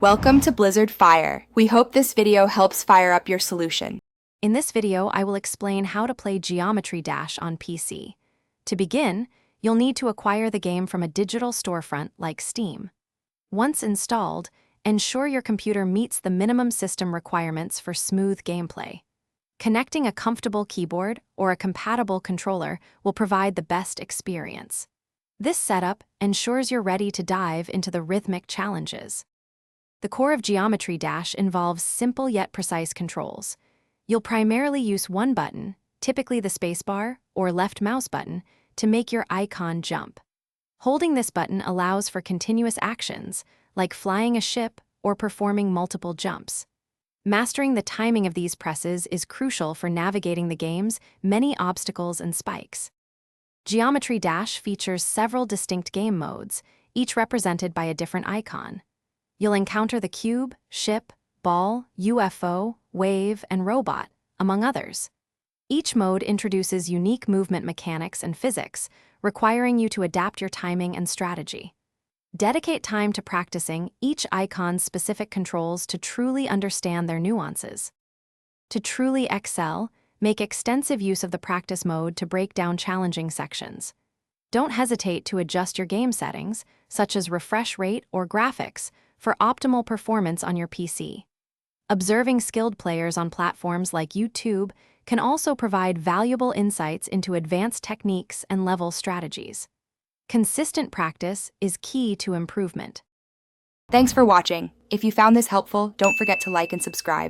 Welcome to Blizzard Fire. We hope this video helps fire up your solution. In this video, I will explain how to play Geometry Dash on PC. To begin, you'll need to acquire the game from a digital storefront like Steam. Once installed, ensure your computer meets the minimum system requirements for smooth gameplay. Connecting a comfortable keyboard or a compatible controller will provide the best experience. This setup ensures you're ready to dive into the rhythmic challenges. The core of Geometry Dash involves simple yet precise controls. You'll primarily use one button, typically the spacebar or left mouse button, to make your icon jump. Holding this button allows for continuous actions, like flying a ship or performing multiple jumps. Mastering the timing of these presses is crucial for navigating the game's many obstacles and spikes. Geometry Dash features several distinct game modes, each represented by a different icon. You'll encounter the cube, ship, ball, UFO, wave, and robot, among others. Each mode introduces unique movement mechanics and physics, requiring you to adapt your timing and strategy. Dedicate time to practicing each icon's specific controls to truly understand their nuances. To truly excel, make extensive use of the practice mode to break down challenging sections. Don't hesitate to adjust your game settings, such as refresh rate or graphics, for optimal performance on your PC. Observing skilled players on platforms like YouTube can also provide valuable insights into advanced techniques and level strategies. Consistent practice is key to improvement. Thanks for watching. If you found this helpful, don't forget to like and subscribe.